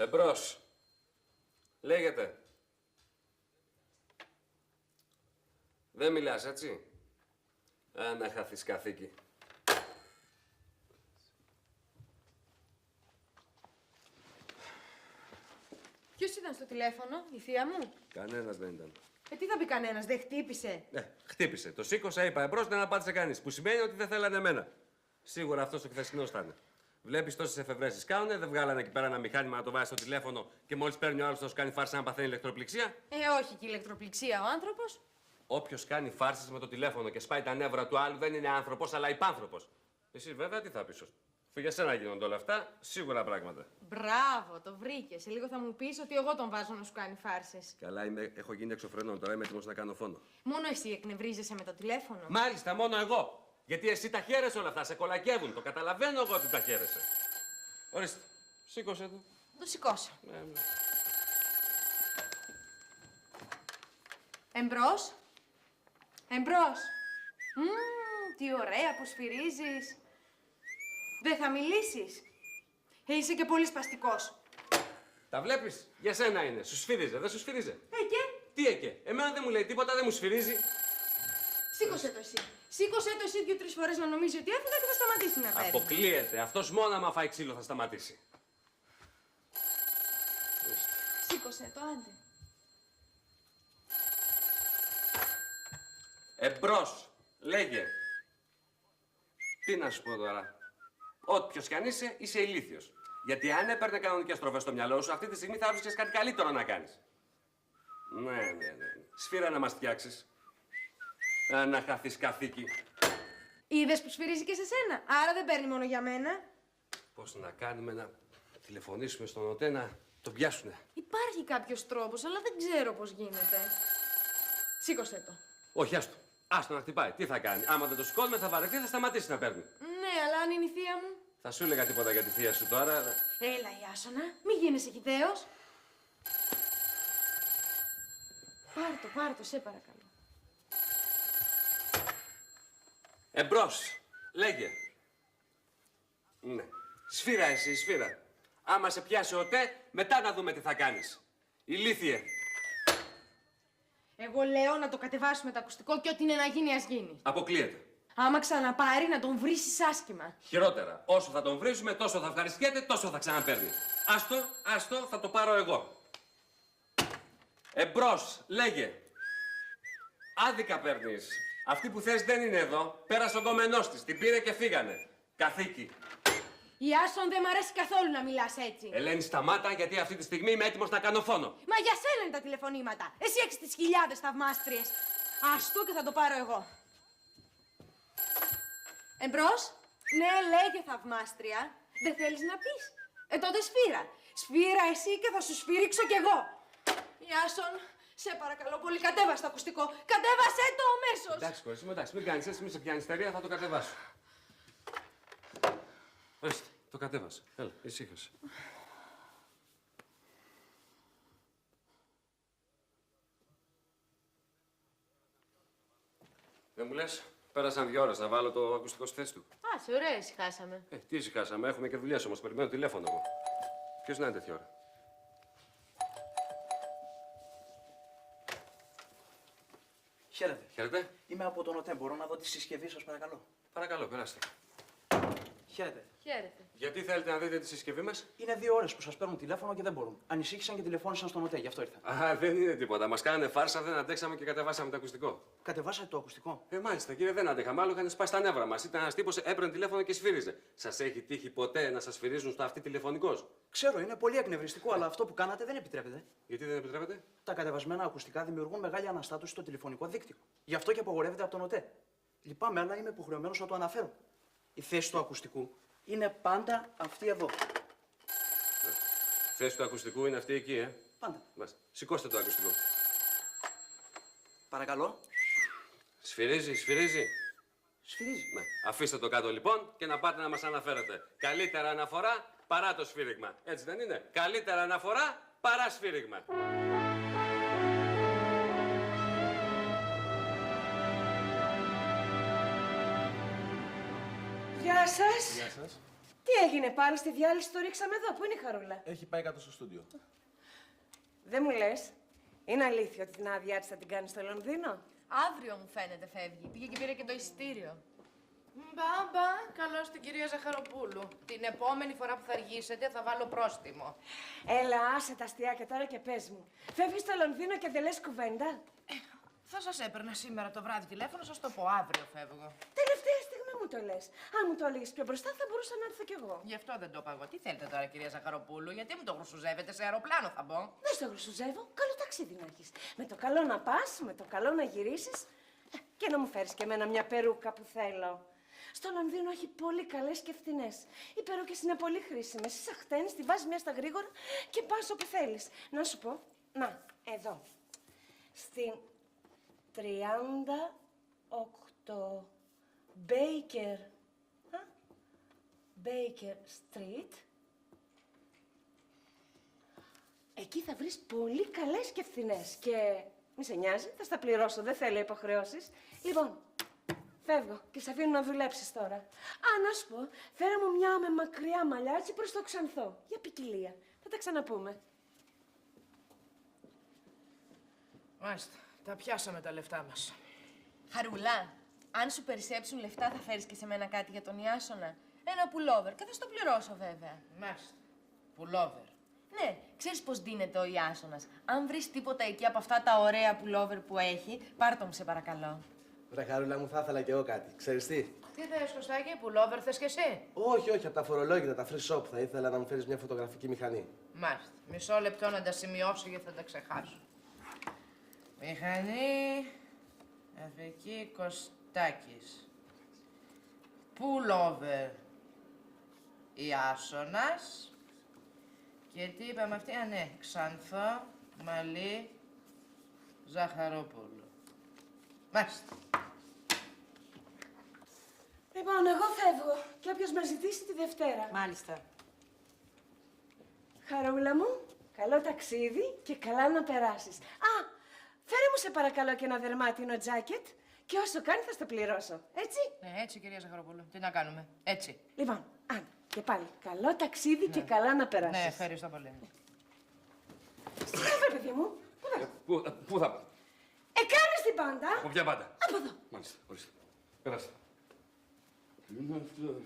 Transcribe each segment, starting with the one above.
Εμπρός. Λέγεται. Δεν μιλάς, έτσι. Να χαθείς καθήκη. Ποιος ήταν στο τηλέφωνο, η θεία μου? Κανένας δεν ήταν. Τι θα πει κανένας, δεν χτύπησε? Χτύπησε. Το σήκωσα, είπα εμπρός, δεν απάντησε κανείς. Που σημαίνει ότι δεν θέλανε εμένα. Σίγουρα αυτός ο χθεσινός θα είναι. Βλέπεις τόσες εφευρέσεις κάνουνε, δεν βγάλανε εκεί πέρα ένα μηχάνημα να το βάζει στο τηλέφωνο και μόλις παίρνει ο άλλος θα σου κάνει φάρσα να παθαίνει ηλεκτροπληξία. Όχι και ηλεκτροπληξία ο άνθρωπος. Όποιος κάνει φάρσες με το τηλέφωνο και σπάει τα νεύρα του άλλου δεν είναι άνθρωπος αλλά υπάνθρωπος. Εσύ βέβαια τι θα πεις? Αφού για σένα γίνονται όλα αυτά, σίγουρα πράγματα. Μπράβο, το βρήκες. Σε λίγο θα μου πεις ότι εγώ τον βάζω να σου κάνει φάρσες. Καλά, έχω γίνει εξωφρενών, τώρα είμαι έτοιμος να κάνω φόνο. Μόνο εσύ εκνευρίζεσαι με το τηλέφωνο. Μάλιστα, μόνο εγώ. Γιατί εσύ τα χαίρεσαι όλα αυτά, σε κολακεύουν. Το καταλαβαίνω εγώ ότι τα χαίρεσαι. Ορίστε, σήκωσε το. Το σηκώσω. Εμπρός. Εμπρός. Τι ωραία που σφυρίζεις. Δεν θα μιλήσεις? Είσαι και πολύ σπαστικός. Τα βλέπεις, για σένα είναι. Σου σφύριζε, δεν σου σφύριζε? Και. Τι εκε, εμένα δεν μου λέει τίποτα, δεν μου σφυρίζει. Σήκωσε το εσύ. Σήκωσε το εσύ 2-3 φορές να νομίζει ότι έφυγα και θα σταματήσει να παίρνει. Αποκλείεται. Αυτός μόνο άμα φάει ξύλο θα σταματήσει. Σήκωσε το, άντε. Εμπρός, λέγε. Τι να σου πω τώρα. Όποιος κι αν είσαι, είσαι ηλίθιος. Γιατί αν έπαιρνε κανονικές τροφές στο μυαλό σου, αυτή τη στιγμή θα βρίσκες κάτι καλύτερο να κάνεις. Ναι. Σφύρα να μας φτιάξεις. Να χαθείς καθήκη. Είδες που σφυρίζει και σε σένα. Άρα δεν παίρνει μόνο για μένα. Πώς να κάνουμε να τηλεφωνήσουμε στον ΟΤΕ να τον πιάσουνε? Υπάρχει κάποιος τρόπος, αλλά δεν ξέρω πώς γίνεται. Σήκωσε το. Όχι, άστο. Άστο να χτυπάει. Τι θα κάνει? Άμα δεν το σηκώνουμε θα βαρεθεί, θα σταματήσει να παίρνει. Ναι, αλλά αν είναι η θεία μου. Θα σου έλεγα τίποτα για τη θεία σου τώρα. Έλα, Ιάσονα, μη γίνεσαι χυδαίος. Πάρ' το, σε παρακαλώ. Εμπρός, λέγε. Ναι. Σφύρα εσύ, σφύρα. Άμα σε πιάσει ο ΤΕ, μετά να δούμε τι θα κάνεις. Ηλίθιε. Εγώ λέω να το κατεβάσουμε το ακουστικό και ό,τι είναι να γίνει, ας γίνει. Αποκλείεται. Άμα ξαναπάρει, να τον βρίσεις άσχημα. Χειρότερα. Όσο θα τον βρίζουμε, τόσο θα ευχαριστιέται, τόσο θα ξαναπαίρνει. Άστο, θα το πάρω εγώ. Εμπρός, λέγε. Άδικα παίρνεις. Αυτή που θες δεν είναι εδώ. Πέρασε ο γκόμενός της. Την πήρε και φύγανε. Καθήκη. Ιάσον, δεν μ' αρέσει καθόλου να μιλάς έτσι. Ελένη, σταμάτα, γιατί αυτή τη στιγμή είμαι έτοιμος να κάνω φόνο. Μα για σένα είναι τα τηλεφωνήματα. Εσύ έχεις τις χιλιάδες θαυμάστριες. Άστο και θα το πάρω εγώ. Εμπρός. Ναι, λέγε θαυμάστρια. Δεν θέλεις να πεις? Τότε σφύρα. Σφύρα εσύ και θα σου σφύριξω κι εγώ. Ιάσον, σε παρακαλώ πολύ, κατέβασε το ακουστικό. Κατέβασέ το αμέσως. Εντάξει, κορίτσι μου, εντάξει, μην κάνεις έτσι, μην σε πιάνει ιστερία, θα το κατεβάσω. Ορίστε, το κατέβασα. Έλα, ησύχασε. Δεν μου λες, πέρασαν 2 ώρες να βάλω το ακουστικό στη θέση του. Σε ωραία ησυχάσαμε. Τι ησυχάσαμε, έχουμε και δουλειές όμως, περιμένω τηλέφωνο εγώ. Ποιος να είναι τέτοια ώρα? Χαίρετε. Χαίρετε. Είμαι από τον ΟΤΕ. Μπορώ να δω τη συσκευή σας, παρακαλώ? Παρακαλώ, περάστε. Χαίρετε. Χαίρετε. Γιατί θέλετε να δείτε τη συσκευή μας? Είναι 2 ώρες που σας παίρνουν τηλέφωνο και δεν μπορούν. Ανησύχησαν και τηλεφώνησαν στον ΟΤΕ, γι' αυτό ήρθα. Δεν είναι τίποτα. Μας κάνανε φάρσα, δεν αντέξαμε και κατεβάσαμε το ακουστικό. Κατεβάσατε το ακουστικό? Μάλιστα, κύριε, δεν αντέχαμε. Άλλο είχαν σπάσει τα νεύρα μας. Ήταν ένας τύπος, έπαιρνε τηλέφωνο και σφύριζε. Σας έχει τύχει ποτέ να σας σφυρίζουν στο αυτί τηλεφωνικός? Ξέρω, είναι πολύ εκνευριστικό, αλλά αυτό που κάνατε δεν επιτρέπεται. Γιατί δεν επιτρέπετε? Τα κατεβασμένα ακουστικά δημιουργούν μεγάλη αναστάτωση στο τηλεφωνικό δίκτυο. Γι' αυτό και απαγορεύεται από τον ΟΤΕ. Λυπάμαι, αλλά είμαι υποχρεωμένος να το αναφέρω. Η θέση του ακουστικού είναι πάντα αυτή εδώ. Η θέση του ακουστικού είναι αυτή εκεί, Πάντα. Σηκώστε το ακουστικό. Παρακαλώ. Σφυρίζει, σφυρίζει. Σφυρίζει. Αφήστε το κάτω λοιπόν και να πάτε να μας αναφέρετε. Καλύτερα αναφορά παρά το σφύριγμα. Έτσι δεν είναι? Καλύτερα αναφορά παρά σφύριγμα. Γεια σας. Γεια σας. Τι έγινε πάλι στη διάλυση, το ρίξαμε εδώ. Πού είναι η Χαρούλα? Έχει πάει κάτω στο στούντιο. Δεν μου λες, είναι αλήθεια ότι την άδειά της θα την κάνει στο Λονδίνο? Αύριο μου φαίνεται φεύγει. Πήγε και πήρε και το εισιτήριο. Μπαμπα, καλώς την κυρία Ζαχαροπούλου. Την επόμενη φορά που θα αργήσετε θα βάλω πρόστιμο. Έλα, άσε τα αστιάκια τώρα και πες μου. Φεύγεις στο Λονδίνο και δεν λες κουβέντα? Θα σας έπαιρνα σήμερα το βράδυ τηλέφωνο, σας το πω, αύριο φεύγω. Τελευταία στιγμή μου το λες. Αν μου το έλεγες πιο μπροστά θα μπορούσα να έρθω κι εγώ. Γι' αυτό δεν το είπα εγώ. Τι θέλετε τώρα, κυρία Ζαχαροπούλου, γιατί μου το γρουσουζεύετε, σε αεροπλάνο θα μπω. Δεν στο γρουσουζεύω, καλό ταξίδι να έχεις. Με το καλό να πας, με το καλό να γυρίσεις και να μου φέρεις και εμένα μια περούκα που θέλω. Στο Λονδίνο έχει πολύ καλές και φθηνές. Οι περούκες είναι πολύ χρήσιμες. Είσαι χτένεις, τη βάζεις μια στα γρήγορα και πας όπου θέλεις. Να σου πω, να, εδώ. Στην 38 Baker Street. Εκεί θα βρεις πολύ καλές και φθηνές. Και μη σε νοιάζει, θα στα πληρώσω, δεν θέλω υποχρεώσεις. Λοιπόν, φεύγω και σε αφήνω να δουλέψεις τώρα. Α, να σου πω, φέρε μου μια με μακριά μαλλιά έτσι προς το Ξανθό. Για ποικιλία. Θα τα ξαναπούμε. Μάλιστα, τα πιάσαμε τα λεφτά μας. Χαρούλα, αν σου περισσέψουν λεφτά θα φέρεις και σε μένα κάτι για τον Ιάσονα. Ένα πουλόβερ και θα στο πληρώσω βέβαια. Μάλιστα, πουλόβερ. Ναι, ξέρεις πώς δίνεται ο Ιάσονας. Αν βρεις τίποτα εκεί από αυτά τα ωραία πουλόβερ που έχει, πάρ' το μου σε παρακαλώ. Βρε Χαρούλα μου, θα ήθελα κι εγώ κάτι. Ξέρεις τι? Τι θες, Κωστάκη, πουλόβερ θες κι εσύ? Όχι, όχι, από τα φορολόγητα, τα free shop. Θα ήθελα να μου φέρεις μια φωτογραφική μηχανή. Μάλιστα, μισό λεπτό να τα σημειώσω γιατί θα τα ξεχάσω. Μηχανή, Αφική Κωστάκης. Πουλόβερ, Ιάσονας. Και τι είπαμε αυτή, α ναι, Ξανθό, Μαλή, Ζαχαρόπουλο. Μάλιστα. Λοιπόν, εγώ φεύγω και όποιος με ζητήσει τη Δευτέρα. Μάλιστα. Χαρούλα μου, καλό ταξίδι και καλά να περάσεις. Α, φέρε μου σε παρακαλώ και ένα δερμάτινο τζάκετ και όσο κάνει θα στο πληρώσω, έτσι? Ναι, έτσι κυρία Ζαχαροπούλου, τι να κάνουμε, έτσι. Λοιπόν, άντε, και πάλι, καλό ταξίδι και καλά να περάσεις. Ναι, ευχαριστώ πολύ. Στην καφέ, παιδί μου. Πού θα πάω? Κάνεις την πάντα. Από ποια πάντα? Από εδώ. Μάλιστα, ορίστε. Περάστε. Τι είναι αυτό?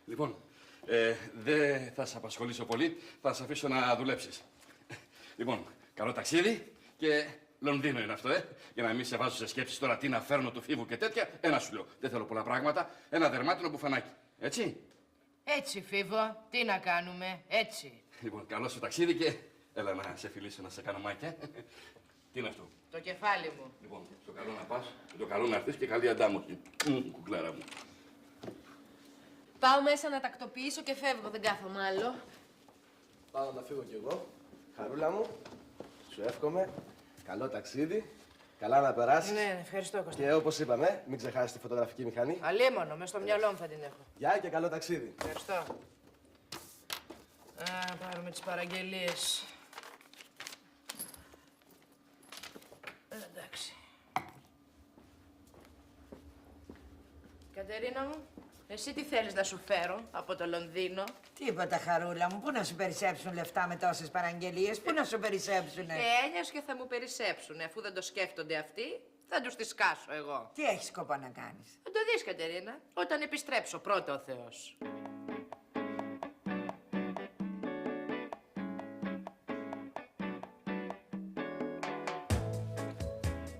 Λοιπόν, δεν θα σε απασχολήσω πολύ. Θα σε αφήσω να δουλέψεις. Λοιπόν, καλό ταξίδι και Λονδίνο είναι αυτό, Για να μην σε βάζω σε σκέψεις τώρα τι να φέρνω του φίβου και τέτοια. Ένα σου λέω. Δεν θέλω πολλά πράγματα. Ένα δερμάτινο μπουφανάκι. Έτσι. Έτσι, Φίβο, τι να κάνουμε, έτσι. Λοιπόν, καλό σου ταξίδι και έλα να σε φιλήσω, να σε κάνω μάκια. Τι είναι αυτό? Το κεφάλι μου. Λοιπόν, το καλό να πας, το καλό να έρθεις και καλή αντάμωση. Κουκλάρα μου. Πάω μέσα να τακτοποιήσω και φεύγω, δεν κάθομαι άλλο. Πάω να φύγω κι εγώ. Χαρούλα μου, σου εύχομαι καλό ταξίδι, καλά να περάσεις. Ναι, ευχαριστώ, Κώστα. Και όπως είπαμε, μην ξεχάσεις τη φωτογραφική μηχανή. Αλίμονο, μες στο μυαλό μου θα την έχω. Γεια και καλό ταξίδι. Ευχαριστώ. Α, πάρουμε τις παραγγελίες. Εντάξει. Κατερίνα μου, εσύ τι θέλεις να σου φέρω από το Λονδίνο? Τίποτα, Χαρούλα μου. Πού να σου περισσέψουν λεφτά με τόσες παραγγελίες, πού να σου περισσέψουνε. Έννοιας και θα μου περισσέψουν. Αφού δεν το σκέφτονται αυτοί, θα τους τις σκάσω εγώ. Τι έχεις σκοπό να κάνεις? Θα το δεις, Κατερίνα, όταν επιστρέψω πρώτα ο Θεός.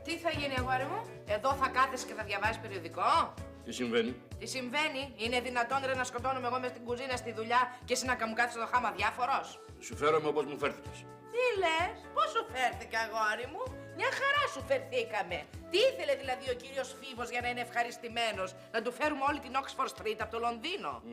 Τι θα γίνει, αγόρι μου? Εδώ θα κάθεσαι και θα διαβάζεις περιοδικό? Τι συμβαίνει? Τι συμβαίνει? Είναι δυνατόν ρε να σκοτώνομαι εγώ μες στην κουζίνα στη δουλειά και εσύ να μου κάθεσαι το χάμα διάφορος? Σου φέρομαι όπως μου φέρθηκες. Τι λες, πώς σου φέρθηκα, αγόρι μου? Μια χαρά σου φερθήκαμε. Τι ήθελε δηλαδή ο κύριος Φίβος για να είναι ευχαριστημένος? Να του φέρουμε όλη την Oxford Street από το Λονδίνο?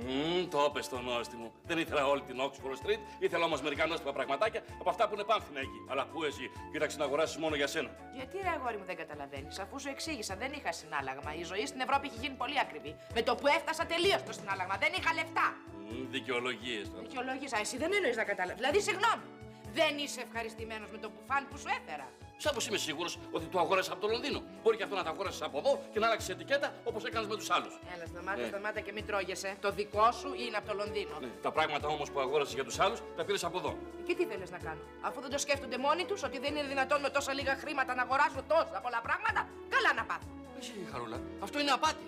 Το έπες το νόστιμο. Δεν ήθελα όλη την Oxford Street, ήθελα όμως μερικά νόστιμα πραγματάκια από αυτά που είναι πάνθυνα εκεί. Αλλά πού εσύ, κοίταξε να αγοράσεις μόνο για σένα. Γιατί ρε αγόρι μου δεν καταλαβαίνεις? Αφού σου εξήγησα, δεν είχα συνάλλαγμα. Η ζωή στην Ευρώπη έχει γίνει πολύ ακριβή. Με το που έφτασα τελείως το συνάλλαγμα, δεν είχα λεφτά. Δικαιολογίες τώρα. Δικαιολόγησα, εσύ δεν εννοείς να καταλάβεις. Δηλαδή, συγγνώμη. Δεν είσαι ευχαριστημένος με το μπουφάν που σου έφερα? Σάπως είμαι σίγουρος ότι το αγόρασε από το Λονδίνο. Μπορεί και αυτό να το αγόρασε από εδώ και να αλλάξει ετικέτα όπως έκανες με τους άλλους. Έλα, σταμάτα και μην τρώγεσαι. Το δικό σου είναι από το Λονδίνο. Ναι, τα πράγματα όμως που αγόρασε για τους άλλους τα πήρες από εδώ. Και τι θέλεις να κάνω, αφού δεν το σκέφτονται μόνοι τους, ότι δεν είναι δυνατόν με τόσα λίγα χρήματα να αγοράσουν τόσα πολλά πράγματα, καλά να πάθουν. Εσύ, Χαρούλα, αυτό είναι απάτη.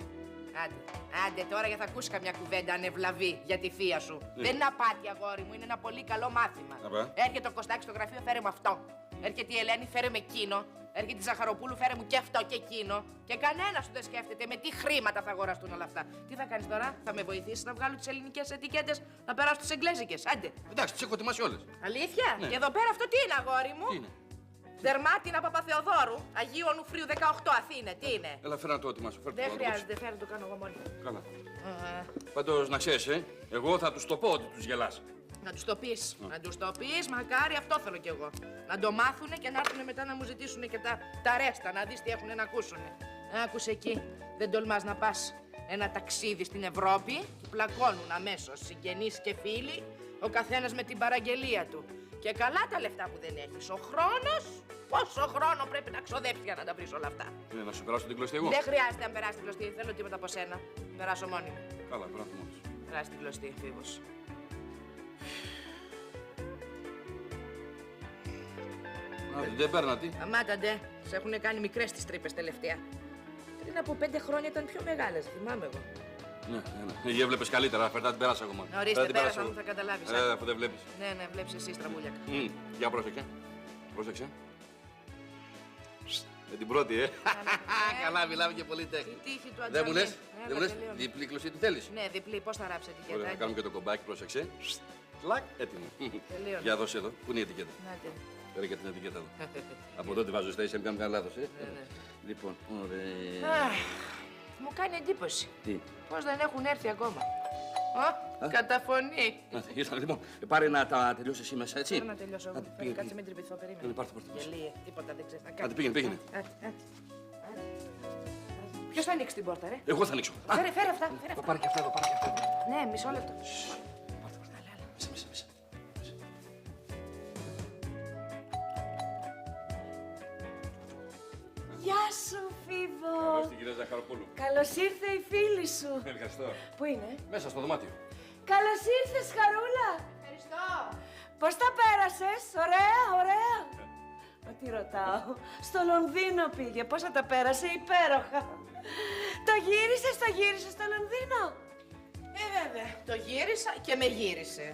Άντε τώρα για θα ακούσει καμιά κουβέντα ανεβλαβή για τη θεία σου. Ναι. Δεν είναι απάτη, αγόρι μου, είναι ένα πολύ καλό μάθημα. Έρχεται ο Κωστάκης στο γραφείο, φέρε μου αυτό. Έρχεται η Ελένη, φέρε με εκείνο. Έρχεται η Ζαχαροπούλου, φέρε μου και αυτό και εκείνο. Και κανένα σου δεν σκέφτεται με τι χρήματα θα αγοραστούν όλα αυτά. Τι θα κάνεις τώρα, θα με βοηθήσεις να βγάλω τις ελληνικές ετικέτες, να περάσω τις εγγλέζικες. Άντε. Εντάξει, τις έχω ετοιμάσει όλες. Αλήθεια? Ναι. Και εδώ πέρα αυτό τι είναι, αγόρι μου? Τι είναι? Δερμάτινα Παπαθεοδόρου, Αγίου Ονουφρίου 18, Αθήνα. Τι είναι? Έλα, φέρε να το ετοιμάσω. Δεν χρειάζεται, φέρε, το κάνω εγώ μόνη. Καλά. Πάντως να ξέρεις, εγώ θα τους το πω ότι τους γελάς. Να τους το πεις, να τους το πεις, μακάρι αυτό θέλω κι εγώ. Να το μάθουνε και να έρθουν μετά να μου ζητήσουν και τα ρέστα, να δεις τι έχουν να ακούσουνε. Άκουσε εκεί, δεν τολμάς να πας ένα ταξίδι στην Ευρώπη και πλακώνουν αμέσως συγγενείς και φίλοι, ο καθένας με την παραγγελία του. Και καλά τα λεφτά που δεν έχεις. Ο χρόνος, πόσο χρόνο πρέπει να ξοδέψεις για να τα βρεις όλα αυτά. Είναι να σου περάσω την κλωστή εγώ. Δεν χρειάζεται να περάσει την κλωστή, δεν θέλω τίποτα από σένα. Περάσω μόνη μου. Καλά, περάσω μόνος. Περάσει την κλωστή, Φίβος. Δεν παίρνα τι. Αμάταντε, σε έχουν κάνει μικρές τις τρύπες τελευταία. Πριν από 5 χρόνια ήταν πιο μεγάλες, θυμάμαι εγώ. Ναι. Έβλεπες καλύτερα, φέρτα την πέρασα ακόμα. Ορίστε, πέρασα μου, θα καταλάβεις. Αφού δεν βλέπεις. Ναι, βλέπεις εσύ στραβούλιακα. Για πρόσεξε. Πρόσεξε. Με την πρώτη, Καλά, μιλάμε και πολύ τέχνη. Η τύχη του Αντζαμί. Δεν μου λες, Έλα, δεν μου λες, τελείωνε. διπλή κλωστή τι θέλεις. Ναι, διπλή, πώς θα ράψει ετικέτα. Ωραία, θα κάνουμε και το κομπάκι, πρόσεξε. Κλακ, έτοιμο. Τελείωνε. Για δώσε εδώ, πού είναι η ετικέτα. Νάτε. Πέρα και την ετικέτα εδώ. Από τότε βάζω στέση, αν κάνουμε κανένα λάθος, Ναι. Λοιπόν, ωραία. Αχ, μου κάνει εντύπωση. Τι. Πώς δεν έχουν έρθει ακόμα. Καταφωνεί. Ήρθαν, λοιπόν, πάρε να τα τελειώσεις εσύ μέσα, έτσι. Θέλω να τελειώσω εγώ. Άντε, Φέρε, πήγαινε, κάτσε, μην τρυπηθώ, περίμενε. Πάρτε. Γελίε, τίποτα δεν ξέρεις να Άντε, κάνεις. πήγαινε. Άντε. Ποιος θα ανοίξει την πόρτα, ρε? Εγώ θα ανοίξω. Φέρε αυτά. Πάρε και αυτά εδώ, πάρε και αυτά εδώ. Ναι, μισό λεπτό. Μέσα. Γεια σου, Φίβο. Καλώς την κυρία Ζαχαροπούλου. Καλώς ήρθε η φίλη σου. Ευχαριστώ. Πού είναι? Μέσα στο δωμάτιο. Καλώς ήρθες, Χαρούλα. Ευχαριστώ. Πώς τα πέρασες? Ωραία. Μα τι ρωτάω. Στο Λονδίνο πήγε. Πώς θα τα πέρασε? Υπέροχα. Το γύρισες στο Λονδίνο? Βέβαια. Το γύρισα και με γύρισε.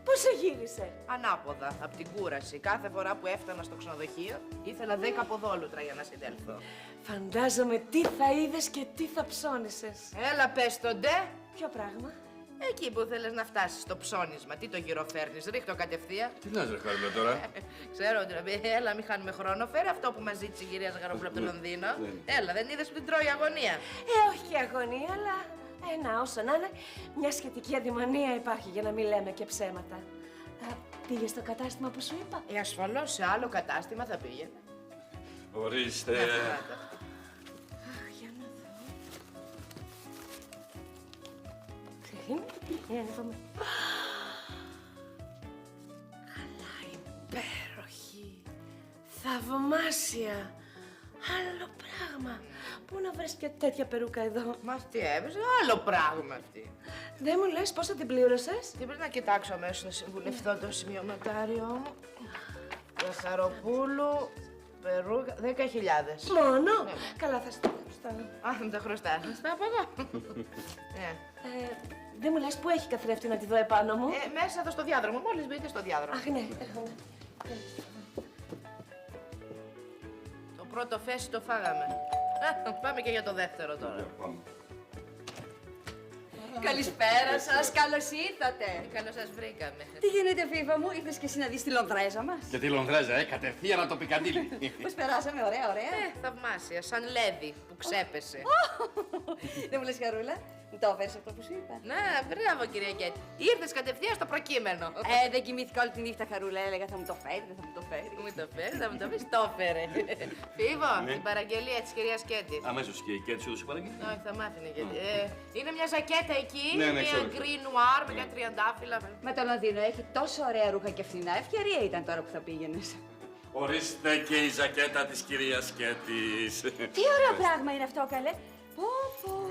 Πώς σε γύρισε? Ανάποδα, από την κούραση. Κάθε φορά που έφτανα στο ξενοδοχείο, ήθελα 10 ποδόλουτρα για να συντέλθω. Φαντάζομαι τι θα είδες και τι θα ψώνισες. Έλα, πες το ντε. Ποιο πράγμα? Εκεί που θέλεις να φτάσεις, στο ψώνισμα. Τι το γυροφέρνεις, ρίχτω κατευθείαν. Τι να ρε Χαρούλα τώρα. Ξέρω, ντροπή. Έλα, μην χάνουμε χρόνο. Φέρε αυτό που μας ζήτησε η κυρία Ζαχαροπούλου από το Λονδίνο. Έλα, δεν είδες που την τρώει η αγωνία. Όχι και αγωνία, αλλά να, όσο να είναι, μια σχετική αδημονία υπάρχει για να μην λέμε και ψέματα. Πήγε στο κατάστημα που σου είπα? Ασφαλώς σε άλλο κατάστημα θα πήγαινε. Ορίστε. Για να δω. Καλά, υπέροχη. Θαυμάσια. Άλλο πράγμα. Πού να βρεις και τέτοια περούκα εδώ? Μας τι έβριζε, άλλο πράγμα αυτή. Δεν μου λες πόσο την πλήρωσες? Τι πρέπει να κοιτάξω αμέσως να συμβουλευτώ το σημειωματάριό μου. Ζαχαροπούλου, περούκα, 10.000. Μόνο? Καλά, θα στα χρωστάω. Α, δεν τα χρωστάς. Θα στα πω εγώ. Δεν μου λες πού έχει καθρέφτη να τη δω επάνω μου? Μέσα εδώ στο διάδρομο, μόλις μπείτε στο διάδρομο. Αχ, ναι, έρχομαι. Το πρώτο φέση το φάγαμε. Πάμε και για το δεύτερο τώρα. Καλησπέρα σας, καλώς ήρθατε. Καλώς σας βρήκαμε. Τι γίνεται, Φίβα μου, ήρθες και εσύ να δεις τη Λονδρέζα μας? Και τη Λονδρέζα, κατευθείαν από το Πικαντήλι. Πώς περάσαμε, ωραία. Θαυμάσια, σαν λέδι που ξέπεσε. Δεν μου λες, Χαρούλα, μου το έφερες αυτό που σου είπα? Ναι, μπράβο κυρία Κέτη. Ήρθες κατευθείαν στο προκείμενο. Δεν κοιμήθηκα όλη τη νύχτα, Χαρούλα, έλεγα θα μου το φέρει, δεν θα μου το φέρει. Μου το φέρει, θα μου το πεις, το έφερε. Φίβο, την παραγγελία της κυρίας Κέτη. Αμέσως και η Κέτη σου έδωσε παραγγελία. Όχι, θα μάθαινε Κέτη. Είναι μια ζακέτα εκεί, Ναι, μια ξέρω. γκρι νουάρ με κάτι τριαντάφυλλα. Με το Λονδίνο έχει τόσο ωραία ρούχα και φθηνά. Ευκαιρία ήταν τώρα που θα πήγαινες. Ορίστε και η ζακέτα της κυρίας Κέτης. Τι ωραίο πράγμα είναι αυτό, καλέ. Πω, πω.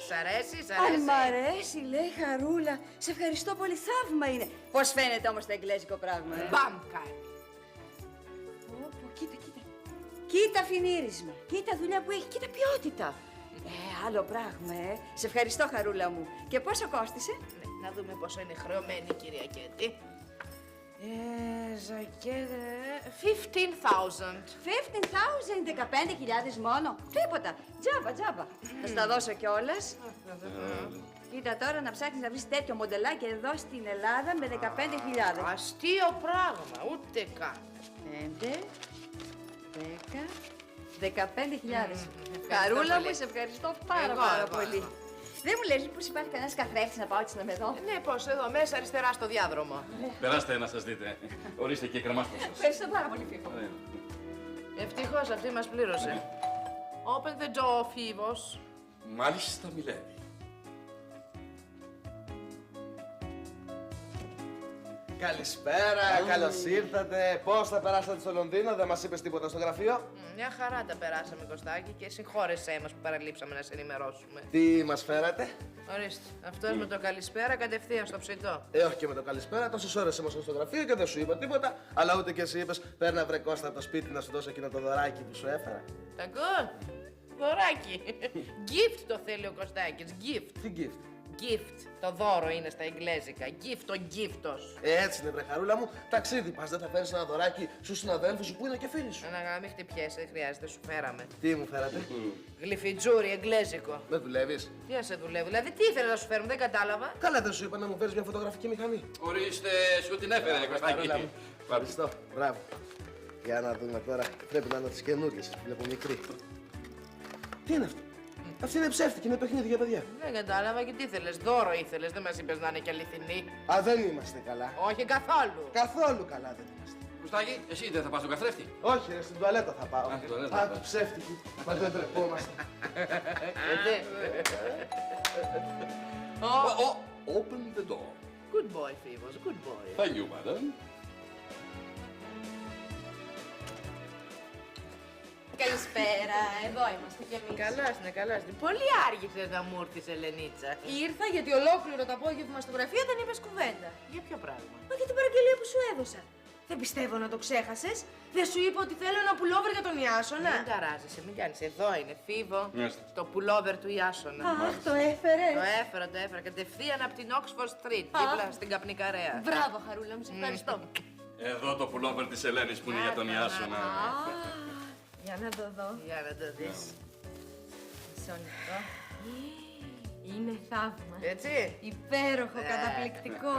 Σ' αρέσει, σ' Αν αρέσει. μ' αρέσει, λέει Χαρούλα. Σε ευχαριστώ πολύ, θαύμα είναι. Πώς φαίνεται όμως το εγγλέζικο πράγμα. Μπαμ κάνει. Πω, πω, κοίτα, κοίτα. Κοίτα φινίρισμα. Κοίτα δουλειά που έχει. Κοίτα ποιότητα. Άλλο πράγμα, Σε ευχαριστώ, Χαρούλα μου. Και πόσο κόστισε? Ναι, να δούμε πόσο είναι χρεωμένη η κυρία Κέτη. Ζακέτα... 15,000. 15,000, 15.000 μόνο. Τίποτα. Τζάμπα, τζάμπα. Θα στα δώσω κιόλας. Κοίτα τώρα να ψάχνεις να βρεις τέτοιο μοντελάκι εδώ στην Ελλάδα με 15.000. Αστείο πράγμα, ούτε καν. 5, 10, 15.000. Ευχαριστώ Χαρούλα μου, πολύ. σε ευχαριστώ πάρα πολύ. Δεν μου λες πως υπάρχει κανένας καθρέφτης να πάω έτσι να με δω? Ναι, πώς, εδώ μέσα αριστερά στο διάδρομο. Περάστε να σας δείτε. Ορίστε και κρεμάστε σας. Ευχαριστώ πάρα πολύ, Φίβο. Ευτυχώς αυτή μας πλήρωσε. Open the door, Φίβος. Μάλιστα, μιλεύει. Καλησπέρα, καλώς ήρθατε. Πώς θα περάσατε στο Λονδίνο, δεν μας είπες τίποτα στο γραφείο? Μια χαρά τα περάσαμε, Κωστάκη, και συγχώρεσέ μας που παραλείψαμε να σε ενημερώσουμε. Τι μας φέρατε? Ορίστε, αυτός με το καλησπέρα κατευθείαν στο ψητό. Όχι και με το καλησπέρα, τόσες ώρες ήμασταν στο γραφείο και δεν σου είπα τίποτα. Αλλά ούτε και εσύ είπες, παίρνα βρε Κώστα από το σπίτι να σου δώσω εκείνο το δωράκι που σου έφερα. Τα good. Δωράκι. Gift το θέλει ο Κωστάκης. Gift. Τι gift? Gift. Το δώρο είναι στα εγγλέζικα. Gift ο γύφτος. Έτσι είναι, βρε Χαρούλα μου. Ταξίδι πας, δεν θα φέρεις ένα δωράκι στους συναδέλφους σου που είναι και φίλοι σου. Να μην χτυπιέσαι, δεν χρειάζεται, σου φέραμε. Τι μου φέρατε? Γλυφιτζούρι, εγγλέζικο. Με δουλεύεις? Τι να σε δουλεύει, δηλαδή τι ήθελε να σου φέρουμε, δεν κατάλαβα. Καλά, δεν σου είπα να μου φέρεις μια φωτογραφική μηχανή. Ορίστε, σου την έφερε, Χαρούλα Κωστάκη. μου. Ευχαριστώ. Μπράβο. Για να δούμε τώρα. Πρέπει να είναι τις καινούριες, που βλέπω μικρή. Τι είναι αυτό? Αυτή είναι ψεύτικη, είναι παιχνίδι για παιδιά. Δεν κατάλαβα και τι ήθελες, δώρο ήθελες, δεν μας είπες να είναι και αληθινή. Α, δεν είμαστε καλά. Όχι καθόλου. Καθόλου καλά δεν είμαστε. Κωστάκη, εσύ δεν θα πας στον καθρέφτη. Όχι, ρε, στην τουαλέτα θα πάω. Α, στην τουαλέτα Α, θα πας. ψεύτικη. Μα δεν τρεπόμαστε. Open the door. Good boy, Φίβος, good boy. Thank you, madam. Καλησπέρα, εδώ είμαστε κι εμείς. Καλώς είναι, καλώς είναι. Πολύ άργησες να μου έρθεις, Ελενίτσα. Ήρθα γιατί ολόκληρο το απόγευμα στο γραφείο δεν είπες κουβέντα. Για ποιο πράγμα? Μα για την παραγγελία που σου έδωσα. Δεν πιστεύω να το ξέχασες. Δεν σου είπα ότι θέλω ένα πουλόβερ για τον Ιάσονα. Μην ταράζεσαι, μην κάνεις. Εδώ είναι, Φίβο. Μάλιστα. Το πουλόβερ του Ιάσονα. Αχ, το έφερε. Το έφερα. Κατευθείαν από την Oxford Street, δίπλα στην Καπνικαρέα. Μπράβο, Χαρούλα μου, σε ευχαριστώ. Εδώ το πουλόβερ της Ελένης που είναι για τον Ιάσονα. Για να το δω. Για να το δεις. Μισό λεπτό. Είναι θαύμα. Έτσι. Υπέροχο, καταπληκτικό.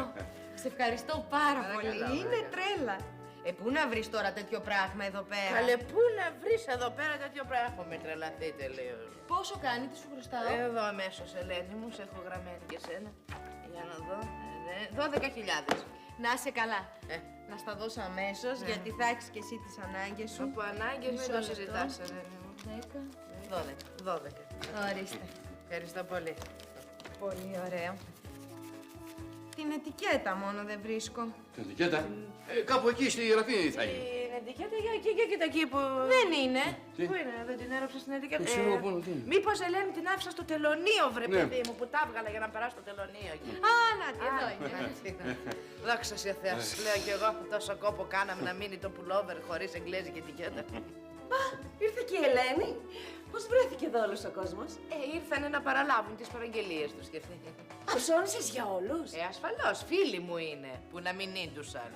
Σε ευχαριστώ πάρα πολύ. Παρακαλώ, Είναι παρακαλώ. τρέλα. Πού να βρεις τώρα τέτοιο πράγμα εδώ πέρα. Καλέ, πού να βρεις εδώ πέρα τέτοιο πράγμα. Με τρελαθεί τελείως. Πόσο κάνει, τι σου χρωστάω. Εδώ αμέσως, Ελένη μου, σε έχω γραμμένη και σένα. Για να δω. 12.000. Να είσαι καλά. Ε. Να στα δώσω αμέσως, γιατί θα έχεις και εσύ τις ανάγκες σου. Από ανάγκες μην Μισό το λεπτό. συζητάς, Ελένη μου. 10. 12. Ορίστε. Ευχαριστώ πολύ. Πολύ ωραίο. Την ετικέτα μόνο δεν βρίσκω. Την ετικέτα. Κάπου εκεί στη γραφή θα είναι. Την ετικέτα για εκεί και κοίτα εκεί που... Δεν είναι. Τι? Πού είναι, δεν την έρωψα στην ετικέτα. Δεν ξέρω πού είναι, τι είναι. Μήπως, Ελένη, την άφησα στο τελωνίο, βρε Ναι. παιδί μου, που τα έβγαλα για να περάσω στο τελωνίο εκεί. Α, να τι, εδώ είναι. Δόξα σε Θεό, λέω κι εγώ, τόσο κόπο κάναμε να μείνει το pullover χωρίς εγγλέζικη ετικέτα. Ήρθε και η Ελένη. Πώς βρέθηκε εδώ όλος ο κόσμος? Ήρθανε να παραλάβουν τις παραγγελίες τους και αυτοί. Ψώνισες για όλους? Ασφαλώς, φίλοι μου είναι, που να μην ίντουσαν.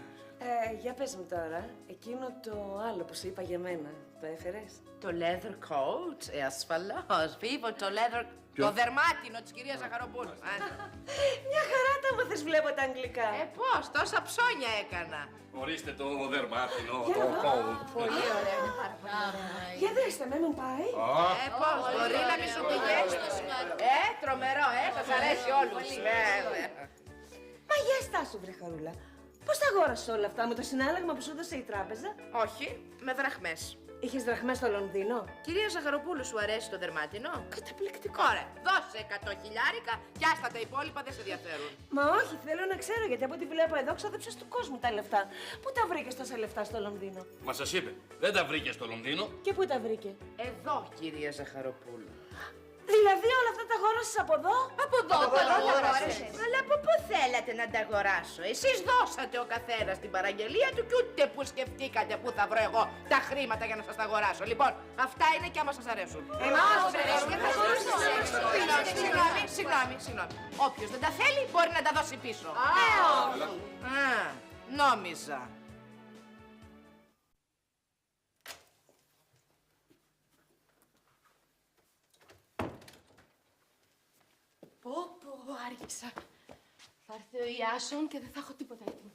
Για πες μου τώρα, εκείνο το άλλο που σου είπα για μένα, το έφερες? Το leather coat, ασφαλώς, Φίβο, το leather... Το δερμάτινο της κυρίας Ζαχαροπούλου. Μια χαρά τα μάθες, βλέπω τα αγγλικά. Πώς, τόσα ψώνια έκανα. Ορίστε το δερμάτινο, Για το να δω. coat. Πολύ ωραίο, είναι πάρα πολύ ωραίο. Για δέστε με, μου πάει. Πώς, μπορεί να μη σου πηγαίνει. Τρομερό, σας αρέσει όλους. Βέβαια. Μα για στάσου, βρε Χαρούλα. Πώς τα αγόρασες όλα αυτά με το συνάλλαγμα που σου έδωσε η τράπεζα? Όχι, με δραχμές. Είχες δραχμές στο Λονδίνο? Κυρία Ζαχαροπούλου, σου αρέσει το δερμάτινο? Καταπληκτικό. Ωραία, δώσε 100 χιλιάρικα και άστα τα υπόλοιπα δεν σε ενδιαφέρουν. Μα όχι, θέλω να ξέρω, γιατί από ό,τι βλέπω εδώ ξόδεψες του κόσμου τα λεφτά. Πού τα βρήκες τόσα λεφτά στο Λονδίνο? Μα σας είπε, δεν τα βρήκε στο Λονδίνο. Και πού τα βρήκε? Εδώ, κυρία Ζαχαροπούλου. Δηλαδή όλα αυτά τα αγόρασες από εδώ? Από εδώ τα αγόρασες. Αλλά από πού θέλατε να τα αγοράσω? Εσείς δώσατε ο καθένας την παραγγελία του και ούτε που σκεφτήκατε πού θα βρω εγώ τα χρήματα για να σας τα αγοράσω. Λοιπόν, αυτά είναι και άμα σας αρέσουν. Συγγνώμη. Όποιος δεν τα θέλει μπορεί να τα δώσει πίσω. Νόμιζα. Πω, άργησα. Θα έρθει ο Ιάσον και δεν θα έχω τίποτα έτοιμο.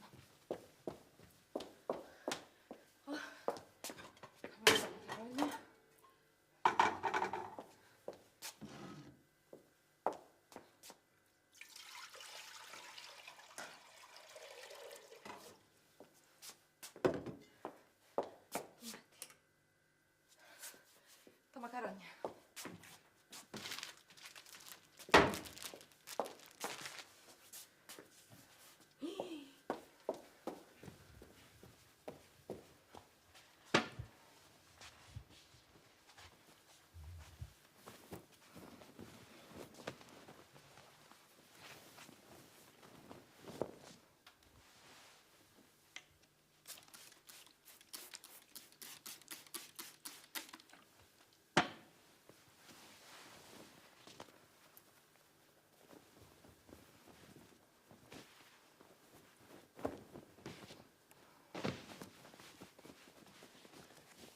Τα μακαρόνια.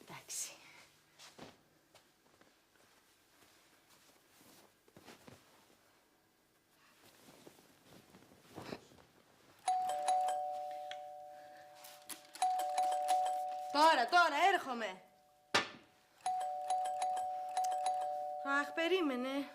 Εντάξει. Τώρα, έρχομαι. Αχ, περίμενε.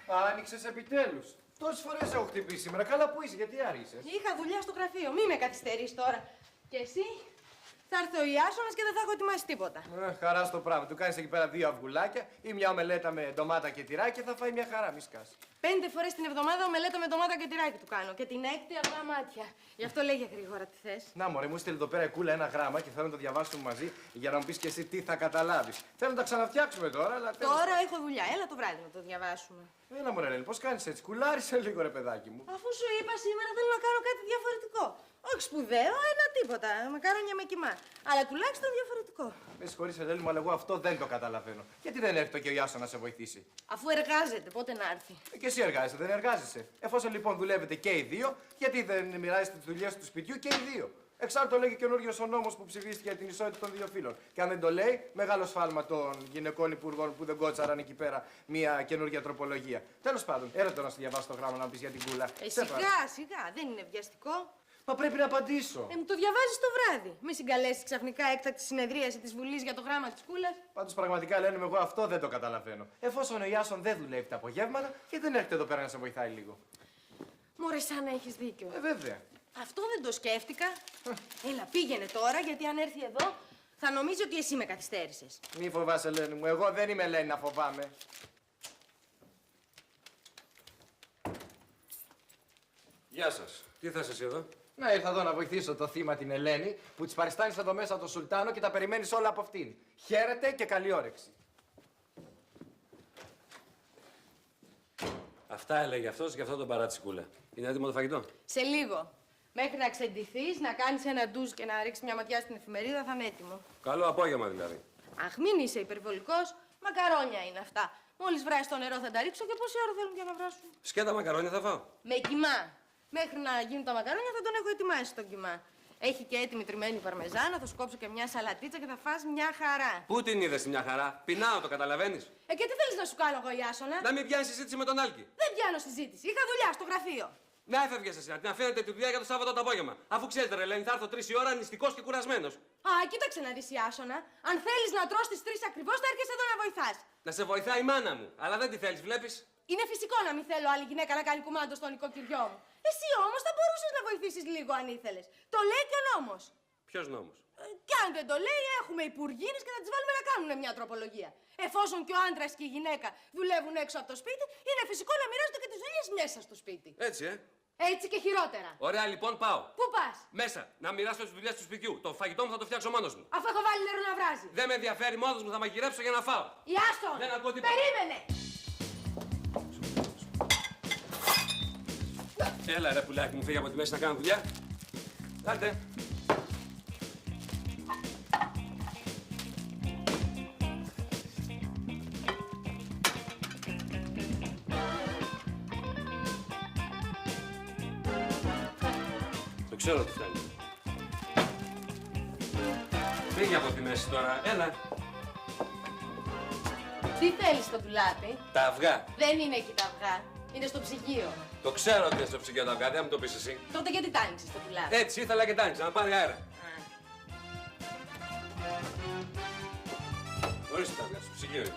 Άνοιξες επιτέλους. Τόσες φορές έχω χτυπήσει σήμερα. Καλά που είσαι, γιατί άργησες? Είχα δουλειά στο γραφείο. Μη με καθυστερείς τώρα. Και εσύ? Θα έρθει ο Ιάσονας και δεν θα έχω ετοιμάσει τίποτα. Χαρά στο πράγμα. Του κάνεις εκεί πέρα 2 αυγουλάκια ή μια ομελέτα με ντομάτα και τυράκι και θα φάει μια χαρά, μη σκάσει. 5 φορές την εβδομάδα ομελέτα με ντομάτα και τυράκι του κάνω. Και την έκτη αυγά μάτια. Γι' αυτό λέγε γρήγορα τι θες. Να μωρέ, μου στείλε εδώ πέρα η Κούλα ένα γράμμα και θέλω να το διαβάσουμε μαζί για να μου πεις και εσύ τι θα καταλάβεις. Θέλω να τα ξαναφτιάξουμε τώρα, αλλά Τώρα έχω δουλειά. Έλα το βράδυ να το διαβάσουμε. Έλα μωρέ, Ελένη, πώς κάνεις έτσι? Κουλάρισε λίγο ρε παιδάκι μου. Αφού σου είπα σήμερα θέλω να κάνω κάτι διαφορετικό. Όχι σπουδαίο, ένα τίποτα. Μακάρονια με κοιμά. Αλλά τουλάχιστον διαφορετικό. Με συγχωρείς Ελένη μου, αλλά εγώ αυτό δεν το καταλαβαίνω. Γιατί δεν έρθει και ο Ιάσο να σε βοηθήσει? Αφού εργάζεται, πότε να έρθει. Και εσύ εργάζεσαι, δεν εργάζεσαι? Εφόσον λοιπόν δουλεύετε και οι δύο, γιατί δεν μοιράζεστε τις δουλειές του σπιτιού και οι δύο? Εξάλλου το λέει και καινούριος ο νόμος που ψηφίστηκε για την ισότητα των δύο φύλων. Και αν δεν το λέει, μεγάλο σφάλμα των γυναικών υπουργών που δεν κότσαραν εκεί πέρα μια καινούργια τροπολογία. Τέλος πάντων, έλα τώρα να σου διαβάσω το γράμμα να πει για την Κούλα. Σιγά, δεν είναι βιαστικό. Μα πρέπει να απαντήσω. Μου το διαβάζεις το βράδυ. Μη συγκαλέσει ξαφνικά έκτακτη συνεδρίαση της Βουλής για το γράμμα της Κούλας. Πάντως πραγματικά λένε εγώ αυτό δεν το καταλαβαίνω. Εφόσον ο Ιάσον δεν δουλεύει τα απογεύματα, και δεν έρχεται εδώ πέρα να σε βοηθάει λίγο. Μωρέ, σαν να έχεις δίκιο. Βέβαια. Αυτό δεν το σκέφτηκα. Έλα, πήγαινε τώρα, γιατί αν έρθει εδώ θα νομίζει ότι εσύ με καθυστέρησες. Μη φοβάσαι, Ελένη μου. Εγώ δεν είμαι Ελένη να φοβάμαι. Γεια σας. Τι θες εσύ εδώ? Να ήρθα εδώ να βοηθήσω το θύμα την Ελένη που της παριστάνεις εδώ μέσα το Σουλτάνο και τα περιμένεις όλα από αυτήν. Χαίρετε και καλή όρεξη. Αυτά έλεγε αυτός και αυτό τον παράτσικούλα. Είναι έτοιμο το φαγητό? Σε λίγο. Μέχρι να ξεντηθείς, να κάνεις ένα ντουζ και να ρίξεις μια ματιά στην εφημερίδα θα είναι έτοιμο. Καλό απόγευμα δηλαδή. Αχ, μην είσαι υπερβολικός. Μακαρόνια είναι αυτά. Μόλις βράσει το νερό θα τα ρίξω και πόση ώρα θέλουν για να βράσουν. Σκέτα μακαρόνια θα φάω. Με κιμά. Μέχρι να γίνουν τα μακαρόνια θα τον έχω ετοιμάσει τον κιμά. Έχει και έτοιμη τριμμένη παρμεζάνα, θα σκόψω και μια σαλατίτσα και θα φας μια χαρά. Πού την είδες μια χαρά? Πεινάω, το καταλαβαίνεις? Και τι θέλεις να σου κάνω εγώ, Ιάσονα? Να μην πιάνεις συζήτηση με τον Άλκη. Δεν πιάνω συζήτηση. Είχα δουλειά στο γραφείο. Να έφευγες εσύ, να την αφήνετε τη δουλειά για το Σάββατο το απόγευμα. Αφού ξέρετε, ρε Ελένη, θα έρθω 3 η ώρα νηστικός και κουρασμένος. Α, κοίταξε να δεις, Ιάσονα. Αν θέλεις να τρως τις 3 ακριβώς, θα έρχεσαι εδώ να βοηθάς. Να σε βοηθάει η μάνα μου. Αλλά δεν τη θέλεις, βλέπεις. Είναι φυσικό να μην θέλω άλλη γυναίκα να κάνει κουμάντο στο νοικοκυριό μου. Εσύ όμως θα μπορούσες να βοηθήσεις λίγο αν ήθελες. Το λέει και ο νόμος. Ποιος νόμος? Κι αν δεν το λέει, έχουμε υπουργίνες και θα τις βάλουμε να κάνουν μια τροπολογία. Εφόσον και ο άντρας και η γυναίκα δουλεύουν έξω από το σπίτι, είναι φυσικό να μοιράζονται και τις δουλειές μέσα στο σπίτι. Έτσι, Έτσι και χειρότερα. Ωραία, λοιπόν, πάω. Πού πας? Μέσα, να μοιράσω τις δουλειές του σπιτιού. Το φαγητό μου θα το φτιάξω μόνος μου. Αφού έχω βάλει νερό να βράζει. Δεν με ενδιαφέρει, μόνος μου θα μαγειρέψω για να φάω. Ιάστον! Δεν ακούω τίποτα. Περίμενε! Έλα ρε πουλάκι μου, φύγει από τη μέση να κάνω δουλειά. Άντε. Το ξέρω τι φτάνει. Φύγει από τη μέση τώρα, έλα. Τι θέλεις στο ντουλάπι? Τα αυγά. Δεν είναι εκεί τα αυγά. Είναι στο ψυγείο. Το ξέρω ότι είναι στο ψυγείο τα αυγά, δεν μου το πεις εσύ. Τότε γιατί τ' άνοιξες το ντουλάπι? Έτσι ήθελα και τ' άνοιξα, να πάρει αέρα. Ορίστε τα αυγά, στο ψυγείο είναι.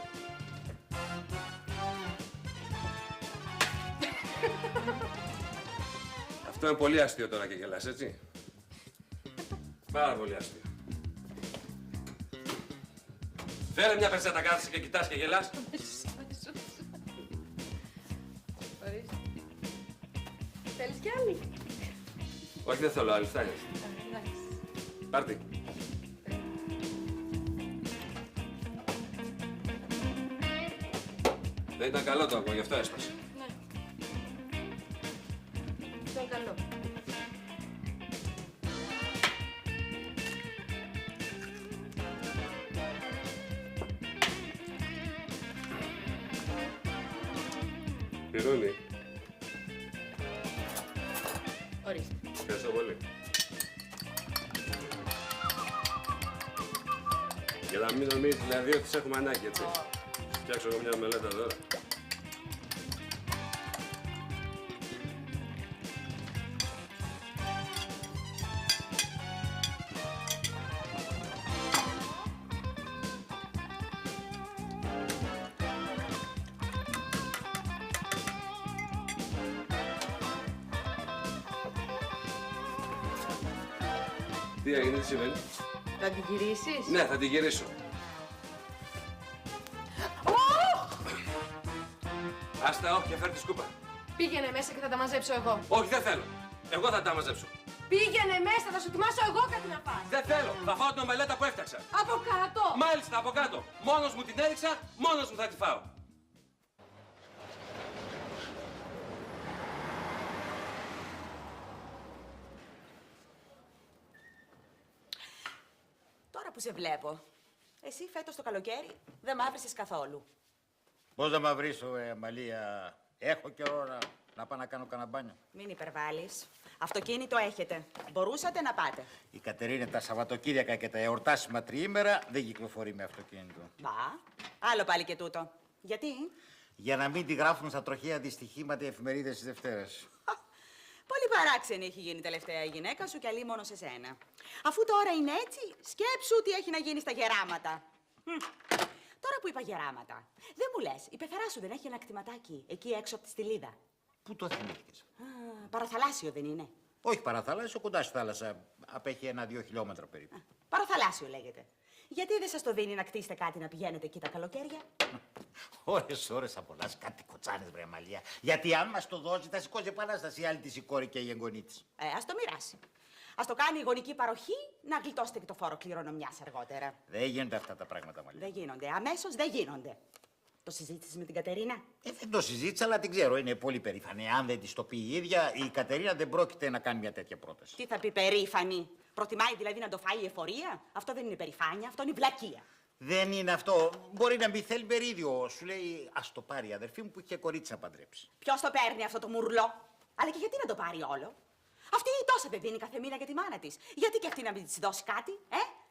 Αυτό είναι πολύ αστείο τώρα και γελάς, έτσι. Πάρα πολύ αστείο. Φέρε μια πετσέτα, κάθεσαι και κοιτάς και γελάς. Ορίστε. Θέλεις κι άλλη? Όχι, δεν θέλω άλλη, φτάνει. Πάρτι. Δεν ήταν καλό το ακόμα, γι' αυτό έσπασε. Ναι. Αυτό είναι καλό. Πυρούνι. Ορίστε. Ευχαριστώ πολύ. Για να μην νομίζεις δηλαδή ότι σε έχουμε ανάγκη, έτσι. Φτιάξω εγώ μια μελέτα τώρα. Τι έγινε, τι συμβαίνει? Θα την γυρίσεις? Ναι, θα την γυρίσω. Άστα, όχι, και φέρ' τη σκούπα. Πήγαινε μέσα και θα τα μαζέψω εγώ. Όχι, δεν θέλω. Εγώ θα τα μαζέψω. Πήγαινε μέσα, θα σου ετοιμάσω εγώ κάτι να φας. Δεν θέλω. Θα φάω την ομελέτα που έφτιαξα. Από κάτω. Μάλιστα, από κάτω. Μόνος μου την έριξα, μόνος μου θα τη φάω. Τώρα που σε βλέπω, εσύ φέτος το καλοκαίρι δεν μαύρισες καθόλου. Πώς να μαυρίσω, Αμαλία. Έχω καιρό να πάω να κάνω κανένα μπάνιο. Μην υπερβάλλεις. Αυτοκίνητο έχετε. Μπορούσατε να πάτε. Η Κατερίνα τα Σαββατοκύριακα και τα εορτάσιμα τριήμερα δεν κυκλοφορεί με αυτοκίνητο. Μπα, άλλο πάλι και τούτο. Γιατί? Για να μην τη γράφουν στα τροχαία δυστυχήματα οι εφημερίδες τις Δευτέρες. Πολύ παράξενη έχει γίνει τελευταία η γυναίκα σου και αλλή μόνο σε σένα. Αφού τώρα είναι έτσι, σκέψου τι έχει να γίνει στα γεράματα. Τώρα που είπα γεράματα, δεν μου λες, η πεθερά σου δεν έχει ένα κτηματάκι εκεί έξω από τη Στυλίδα? Πού το θυμήθηκες? Παραθαλάσσιο δεν είναι? Όχι παραθαλάσσιο, κοντά στη θάλασσα. Απέχει 1-2 χιλιόμετρα περίπου. Παραθαλάσσιο λέγεται. Γιατί δεν σας το δίνει να κτίσετε κάτι να πηγαίνετε εκεί τα καλοκαίρια? Ώρες απολάς κάτι κοτσάνες, βρε Αμαλία. Γιατί αν μας το δώσει, θα σηκώσει επανάσταση η άλλη της η κόρη και η εγγονή της. Ας το μοιράσει. Ας το κάνει η γονική παροχή, να γλιτώσετε και το φόρο κληρονομιάς αργότερα. Δεν γίνονται αυτά τα πράγματα, Αμαλία. Δεν γίνονται. Αμέσως δεν γίνονται. Το συζήτησες με την Κατερίνα? Δεν το συζήτησα, αλλά την ξέρω. Είναι πολύ περήφανη. Αν δεν της το πει η ίδια, η Κατερίνα δεν πρόκειται να κάνει μια τέτοια πρόταση. Τι θα πει περήφανη? Προτιμάει δηλαδή να το φάει η εφορία? Αυτό δεν είναι περηφάνεια, αυτό είναι βλακεία. Δεν είναι αυτό. Μπορεί να μην θέλει μερίδιο. Σου λέει, ας το πάρει η αδερφή μου που είχε κορίτσι να παντρέψει. Ποιος το παίρνει αυτό το μουρλό? Αλλά και γιατί να το πάρει όλο? Αυτή τόσα δεν δίνει κάθε μήνα για τη μάνα της. Γιατί και αυτή να μην της δώσει κάτι,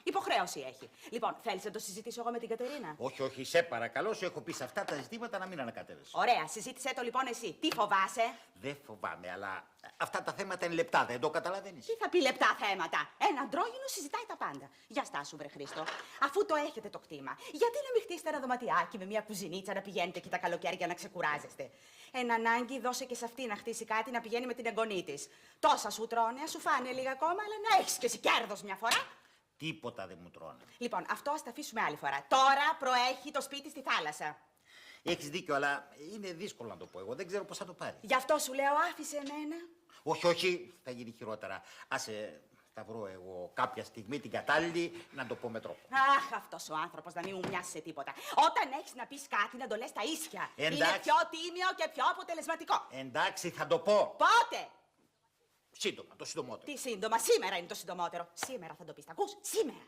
Υποχρέωση έχει. Λοιπόν, θέλεις να το συζητήσω εγώ με την Κατερίνα? Όχι, όχι, σε παρακαλώ, σου έχω πει σε αυτά τα ζητήματα να μην ανακατεύεσαι. Ωραία, συζήτησέ το λοιπόν εσύ. Τι φοβάσαι? Δεν φοβάμαι, αλλά αυτά τα θέματα είναι λεπτά, δεν το καταλαβαίνεις. Τι θα πει λεπτά θέματα? Ένα αντρόγινο συζητάει τα πάντα. Για στάσου, βρε Χρήστο. Αφού το έχετε το κτήμα, γιατί να μην χτίσετε ένα δωματιάκι με μια κουζινίτσα να πηγαίνετε εκεί τα καλοκαίρια να ξεκουράζεστε? Εν ανάγκη, δώσε και σε αυτή να χτίσει κάτι να πηγαίνει με την εγγονή της. Τόσα σου τρώνε, α σου φάνε λίγα ακόμα, αλλά να έχεις και εσύ κέρδος μια φορά. Τίποτα δεν μου τρώνε. Λοιπόν, αυτό ας τα αφήσουμε άλλη φορά. Τώρα προέχει το σπίτι στη θάλασσα. Έχεις δίκιο, αλλά είναι δύσκολο να το πω εγώ. Δεν ξέρω πώς θα το πάρει. Γι' αυτό σου λέω, άφησε εμένα. Όχι, όχι, θα γίνει χειρότερα. Άσε, θα βρω εγώ κάποια στιγμή την κατάλληλη να το πω με τρόπο. Αχ, αυτός ο άνθρωπος να μην μου μοιάσει σε τίποτα. Όταν έχεις να πεις κάτι, να το λες τα ίσια. Εντάξει. Είναι πιο τίμιο και πιο αποτελεσματικό. Εντάξει, θα το πω. Πότε? Σύντομα, το συντομότερο. Τι σύντομα, σήμερα είναι το συντομότερο. Σήμερα θα το πεις, τα ακούς, σήμερα.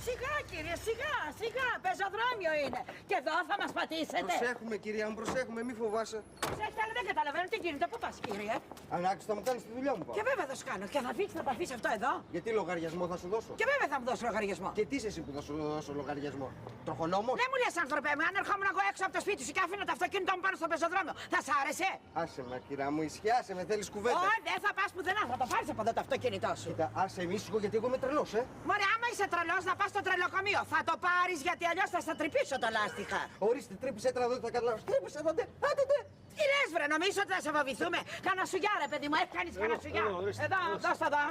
Σιγά, κύριε, σιγά, σιγά. Πεζοδρόμιο είναι. Και εδώ θα μας πατήσετε. Προσέχουμε, κυρία μου, προσέχουμε, μη φοβάσαι. Προσέχετε, αλλά δεν καταλαβαίνω τι γίνεται. Πού πας, κύριε? Ανάξεις, θα μου κάνεις τη δουλειά μου, Και βέβαια θα σου κάνω. Και θα δείξεις να το αφήσεις αυτό εδώ. Γιατί λογαριασμό θα σου δώσω? Και βέβαια θα μου δώσει λογαριασμό. Και τι είσαι εσύ που θα σου δώσω λογαριασμό? Τροχονόμος? Δεν μου λες, άνθρωπε μου, αν ερχόμουν εγώ έξω από το σπίτι σου και άφηνα το αυτοκίνητο μου πάνω στο πεζοδρόμιο, θα σ' άρεσε? Άσε με, κυρία μου, ισχυάσε με, θέλεις κουβέντα? Όχι, δεν θα πας πουθενά, θα το πάρεις από εδώ το αυτοκίνητό σου. Κοίτα, άσε εμίσικο γιατί εγώ είμαι τρελός, Μωρέ, άμα είσαι τρελός να πας στο τρελοκομείο. Θα το πάρεις γιατί αλλιώς θα στα τρυπήσω τα λάστιχα. Ορίστε, τρύπησε έτρα εδώ και θα καταλάβεις. Τρύπησε εδώ, άντε. Τι λες, βρε, νομίζω ότι θα σε φοβηθούμε. Κανασουγιά, ρε παιδί μου, κάνεις κανασουγιά. Εδώ, δώσ' εδώ.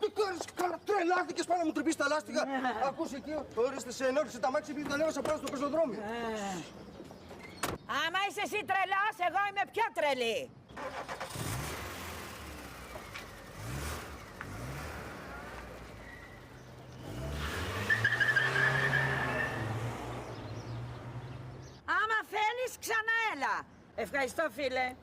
Τι κάνεις, τρελάθηκες πάνω να μου τρυπήσεις τα λάστιχα. Ακούς εκεί, ορίστε, σε ενόρισε τα μάξι επειδή τα ανέβασα πάνω στο πεζοδρόμιο. Άμα είσαι εσύ τρελός, εγώ είμαι πιο τρελή. Άμα θέλεις, ξανά έλα. Ευχαριστώ, φίλε.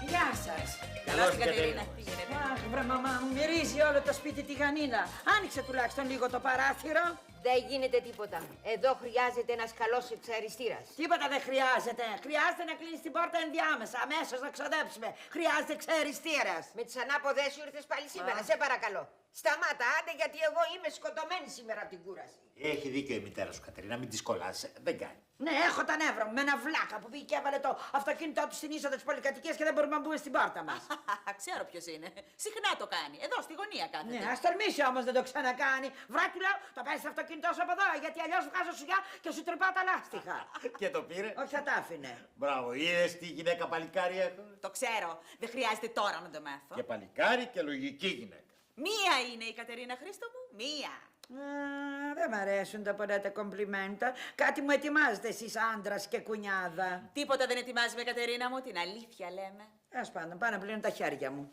Γεια σας. Καλώς, Κατερίνα. Τι γίνεται? Αχ, βρε μαμά μου, μυρίζει όλο το σπίτι τη γανίνα. Άνοιξε τουλάχιστον λίγο το παράθυρο. Δεν γίνεται τίποτα. Εδώ χρειάζεται ένας καλός εξαριστήρας. Τίποτα δεν χρειάζεται. Χρειάζεται να κλείνεις την πόρτα ενδιάμεσα. Αμέσως να ξοδέψουμε. Χρειάζεται εξαριστήρας. Με τις ανάποδες σου ήρθες πάλι σήμερα, σε παρακαλώ. Σταμάτα, άντε, γιατί εγώ είμαι σκοτωμένη σήμερα από την κούραση. Έχει δίκιο η μητέρα σου, Κατερίνα, μην τη κολλάς. Δεν κάνει. Ναι, έχω τα νεύρα μου με ένα βλάκα που πήγε και έβαλε το αυτοκίνητό του στην είσοδο της πολυκατοικίας και δεν μπορούμε να μπούμε στην πόρτα μας. Ξέρω ποιος είναι. Συχνά το κάνει. Εδώ στη γωνία κάθεται. Ναι, ας τολμήσει όμως δεν το ξανακάνει. Βράκι λέω, το παίρνεις το αυτοκίνητό σου από εδώ, γιατί αλλιώς βγάζω σουγιά και σου τρυπάω τα λάστιχα. Και το πήρε. Όχι, θα τα άφηνε. Μπράβο, είδες τι γυναίκα παλικάρι έχω. Το ξέρω. Δεν χρειάζεται τώρα να το μάθω. Και παλικάρι και λογική γυναίκα. Μία είναι η Κατερίνα, Χρήστο μου. Μία. Δεν μ' αρέσουν τα πολλά τα κομπλιμέντα. Κάτι μου ετοιμάζετε εσείς άντρας και κουνιάδα. Τίποτα δεν ετοιμάζουμε, Κατερίνα μου. Την αλήθεια λέμε. Ας πάντων, πάω να πλύνω τα χέρια μου.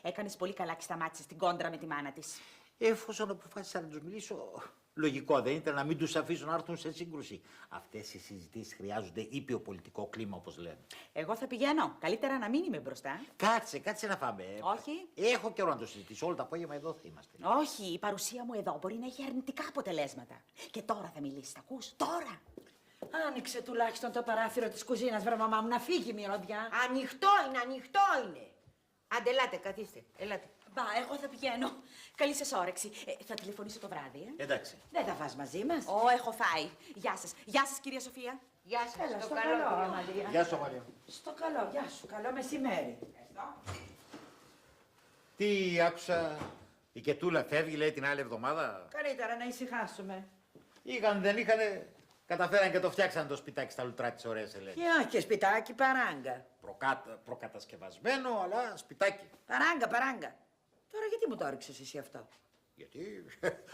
Έκανες πολύ καλά και σταμάτησες την κόντρα με τη μάνα της. Εφόσον αποφάσισα να τους μιλήσω, λογικό δεν ήταν να μην τους αφήσω να έρθουν σε σύγκρουση. Αυτές οι συζητήσεις χρειάζονται ήπιο πολιτικό κλίμα, όπως λένε. Εγώ θα πηγαίνω. Καλύτερα να μην είμαι μπροστά. Κάτσε να φάμε. Όχι. Έχω καιρό να το συζητήσω. Όλο το απόγευμα εδώ θα είμαστε. Όχι, η παρουσία μου εδώ μπορεί να έχει αρνητικά αποτελέσματα. Και τώρα θα μιλήσεις, τα ακούς, τώρα. Άνοιξε τουλάχιστον το παράθυρο της κουζίνας, βρε μαμά μου, να φύγει η μυρωδιά. Ανοιχτό είναι. Άντε, ελάτε, καθίστε, ελάτε. Μπα, εγώ θα πηγαίνω. Καλή σας όρεξη. Θα τηλεφωνήσω το βράδυ, Εντάξει. Δεν θα φας μαζί μας. Έχω φάει. Γεια σας. Γεια σας, κυρία Σοφία. Γεια σας, Έλα, στο στο καλό, καλό, κυρία. Αμαλία. Γεια σου, Μαρία. Στο καλό, γεια σου. Καλό μεσημέρι. Τι άκουσα, η Κετούλα φεύγει, λέει, την άλλη εβδομάδα. Καλύτερα να ησυχάσουμε. Δεν είχανε, καταφέραν και το φτιάξαν το σπιτάκι στα λουτρά της ωραίας Ελένη. Και όχι και σπιτάκι, παράγκα. Προκατασκευασμένο, αλλά σπιτάκι. Παράγκα. Τώρα γιατί μου το έριξες εσύ αυτό.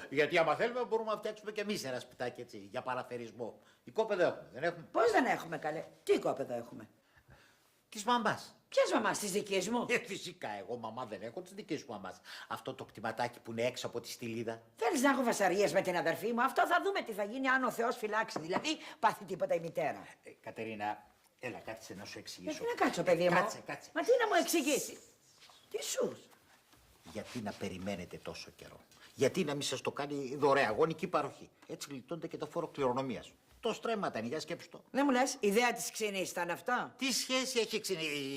Γιατί άμα θέλουμε μπορούμε να φτιάξουμε και εμείς ένα σπιτάκι έτσι, για παραθερισμό. Οικόπεδο έχουμε, δεν έχουμε. Πώς δεν έχουμε, καλέ. Τι οικόπεδο έχουμε. Της μαμάς. Ποιες μαμάς, της δικής μου? Φυσικά, εγώ μαμά δεν έχω, της δικής μου μαμάς. Αυτό το κτηματάκι που είναι έξω από τη στυλίδα. Θέλεις να έχω βασαρίες με την αδερφή μου? Αυτό θα δούμε τι θα γίνει αν ο Θεός φυλάξει. Δηλαδή, πάθει τίποτα η μητέρα. Κατερίνα, έλα, κάτσε να σου εξηγήσω. Γιατί να κάτσω, παιδί μου? Κάτσε. Μα τι να μου εξηγήσει? Τι σου? Γιατί να περιμένετε τόσο καιρό? Γιατί να μην σας το κάνει δωρεά γονική παροχή? Έτσι γλιτώνετε και το φόρο κληρονομίας. Το στρέμμα ήταν, για σκέψου το. Δεν μου λες, ιδέα της ξύνης ήταν αυτό? Τι σχέση έχει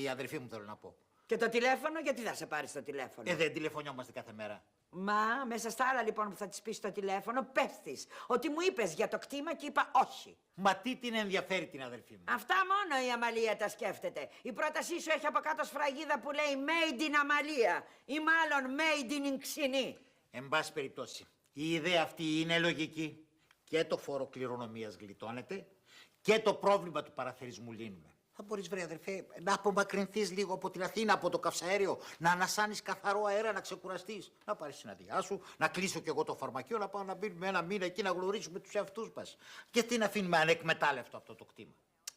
η αδερφή μου, θέλω να πω. Και το τηλέφωνο, γιατί θα σε πάρει το τηλέφωνο? Δεν τηλεφωνιόμαστε κάθε μέρα. Μα μέσα στα άλλα λοιπόν που θα της πεις στο τηλέφωνο, πες της ότι μου είπες για το κτήμα και είπα όχι. Μα τι την ενδιαφέρει την αδερφή μου? Αυτά μόνο η Αμαλία τα σκέφτεται. Η πρότασή σου έχει από κάτω σφραγίδα που λέει Made in Αμαλία ή μάλλον Made in Ξινή. Εν πάση περιπτώσει, η ιδέα αυτή είναι λογική. Και το φόρο κληρονομίας γλιτώνεται και το πρόβλημα του παραθερισμού λύνουμε. Θα μπορείς, βρε αδερφέ, να απομακρυνθείς λίγο από την Αθήνα, από το καυσαέριο, να ανασάνεις καθαρό αέρα, να ξεκουραστείς, να πάρεις την άδειά σου, να κλείσω κι εγώ το φαρμακείο, να πάω να μπαίνουμε ένα μήνα εκεί να γνωρίσουμε τους εαυτούς μας. Γιατί να αφήνουμε ανεκμετάλλευτο αυτό το κτήμα?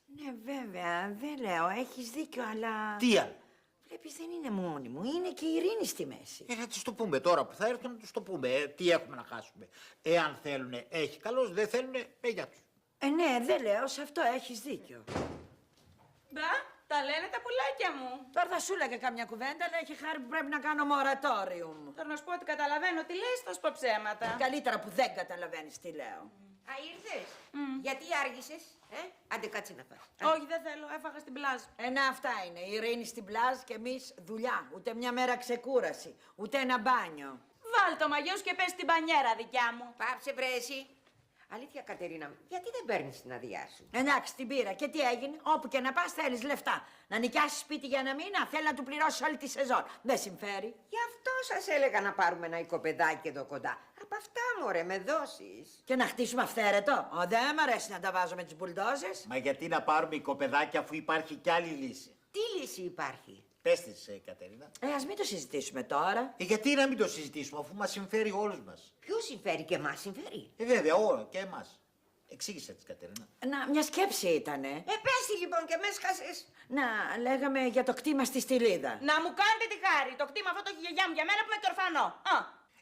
Ναι, βέβαια, δεν λέω, έχεις δίκιο, αλλά... Τι άλλο? Βλέπεις, δεν είναι μόνη μου, είναι και η Ειρήνη στη μέση. Να τους το πούμε τώρα που θα έρθουν, να τους το πούμε. Τι έχουμε να χάσουμε? Εάν θέλουνε, έχει καλώς, δεν θέλουνε, γεια τους. Ναι, δεν λέω, σε αυτό έχεις δίκιο. Μπα, τα λένε τα πουλάκια μου. Τώρα θα σου έλεγα καμιά κουβέντα, αλλά έχει χάρη που πρέπει να κάνω moratorium. Τώρα να σου πω ότι καταλαβαίνω τι λες, θα σου πω ψέματα. Καλύτερα που δεν καταλαβαίνεις τι λέω. Α, ήρθες. Γιατί άργησες, Άντε κάτσε να φας. Όχι, δεν θέλω, έφαγα στην πλάζ. Να, αυτά είναι. Η Ειρήνη στην πλάζ και εμείς δουλειά. Ούτε μια μέρα ξεκούραση. Ούτε ένα μπάνιο. Βάλ το μαγιό σου και πες στην πανιέρα δικιά μου. Πάψε βρε εσύ. Αλήθεια, Κατερίνα, γιατί δεν παίρνεις την αδειά σου? Εντάξει, την πήρα. Και τι έγινε? Όπου και να πας θέλεις λεφτά. Να νοικιάσεις σπίτι για ένα μήνα, θέλει να του πληρώσεις όλη τη σεζόν. Δεν συμφέρει. Γι' αυτό σας έλεγα να πάρουμε ένα οικοπεδάκι εδώ κοντά. Από αυτά, μωρέ, με δώσεις. Και να χτίσουμε αυθαίρετο. Δεν μ' αρέσει να τα βάζω με τις μπουλντόζες. Μα γιατί να πάρουμε οικοπεδάκια αφού υπάρχει κι άλλη λύση? Τι λύση υπάρχει? Πες της, Κατερίνα. Ας μην το συζητήσουμε τώρα. Γιατί να μην το συζητήσουμε, αφού μας συμφέρει όλους μας? Ποιος συμφέρει? Και εμάς συμφέρει. Βέβαια, όλο και εμάς. Εξήγησε της, Κατερίνα. Μια σκέψη ήτανε. Πες λοιπόν και με έσχασες. Να, λέγαμε για το κτήμα στη Στυλίδα. Να μου κάνετε τη χάρη. Το κτήμα αυτό το έχει η γιαγιά μου για μένα που είμαι και ορφανό.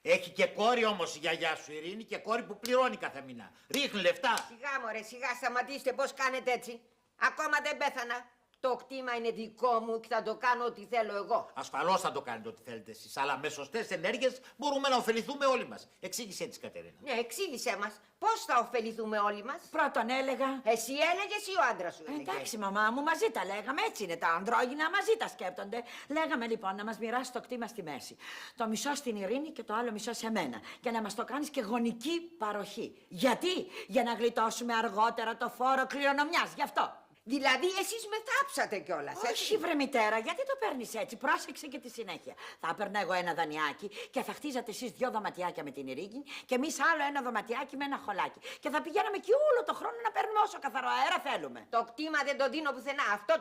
Έχει και κόρη όμως η γιαγιά σου, Ειρήνη, και κόρη που πληρώνει κάθε μήνα. Ρίχνει λεφτά. Σιγά μωρέ, σιγά σταματήστε, πώς κάνετε έτσι. Ακόμα δεν πέθανα. Το κτήμα είναι δικό μου και θα το κάνω ό,τι θέλω εγώ. Ασφαλώς θα το κάνετε ό,τι θέλετε εσείς, αλλά με σωστές ενέργειες μπορούμε να ωφεληθούμε όλοι μας. Εξήγησε έτσι, Κατερίνα. Ναι, εξήγησέ μας. Πώς θα ωφεληθούμε όλοι μας? Πρώτον έλεγα. Εσύ έλεγες ή ο άντρας σου έλεγε? Εντάξει, μαμά μου, μαζί τα λέγαμε. Έτσι είναι τα ανδρόγυνα, μαζί τα σκέπτονται. Λέγαμε λοιπόν να μας μοιράσει το κτήμα στη μέση. Το μισό στην Ειρήνη και το άλλο μισό σε μένα. Και να μας το κάνεις και γονική παροχή. Γιατί? Για να γλιτώσουμε αργότερα το φόρο κληρονομιάς. Γι' αυτό. Δηλαδή εσείς με θάψατε κιόλας, έτσι? Όχι βρε μητέρα, γιατί το παίρνεις έτσι? Πρόσεξε και τη συνέχεια. Θα έπαιρνα εγώ ένα δανειάκι και θα χτίζατε εσείς 2 δωματιάκια με την Ειρήνη και εμείς άλλο ένα δωματιάκι με ένα χωλάκι. Και θα πηγαίναμε και όλο το χρόνο να παίρνουμε όσο καθαρό αέρα θέλουμε. Το κτήμα δεν το δίνω πουθενά. Αυτό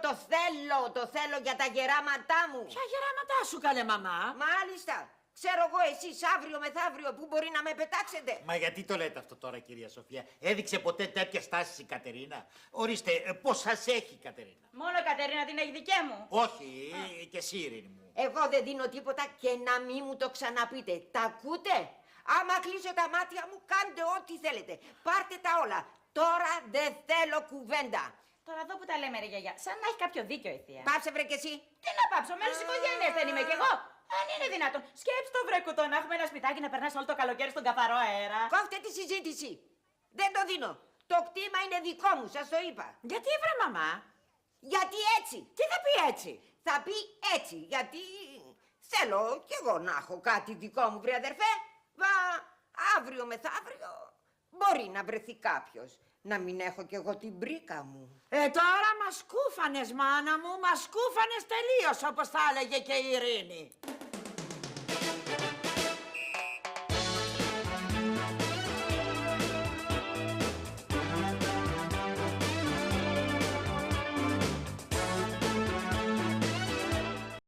το θέλω για τα γεράματά μου. Ποια γεράματά σου, καλέ μαμά? Μάλιστα. Ξέρω εγώ εσείς αύριο μεθαύριο που μπορεί να με πετάξετε. Μα γιατί το λέτε αυτό τώρα, κυρία Σοφία? Έδειξε ποτέ τέτοια στάση η Κατερίνα? Ορίστε, πώς σας έχει η Κατερίνα? Μόνο η Κατερίνα την έχει δικέ μου. Όχι, και εσύ, Ειρήνη μου. Εγώ δεν δίνω τίποτα και να μην μου το ξαναπείτε. Τα ακούτε? Άμα κλείσω τα μάτια μου, κάντε ό,τι θέλετε. Πάρτε τα όλα. Τώρα δεν θέλω κουβέντα. Τώρα εδώ που τα λέμε, ρε γιαγιά, σαν να έχει κάποιο δίκιο η θεία. Πάψε βρε κι εσύ. Τι να πάψω, μέλος της οικογένειας δεν είμαι κι εγώ. Αν είναι δυνατόν, σκέψτε το βρε κουτό να έχουμε ένα σπιτάκι να περνάς όλο το καλοκαίρι στον καθαρό αέρα. Κόφτε τη συζήτηση. Δεν το δίνω. Το κτήμα είναι δικό μου, σας το είπα. Γιατί βρε μαμά? Γιατί έτσι. Τι θα πει έτσι? Θα πει έτσι, γιατί θέλω κι εγώ να έχω κάτι δικό μου, βρε αδερφέ. Μα αύριο μεθαύριο μπορεί να βρεθεί κάποιος. Να μην έχω κι εγώ την πρίκα μου. Τώρα μας κούφανες, μάνα μου, μας κούφανες τελείως, όπως θα έλεγε και η Ειρήνη.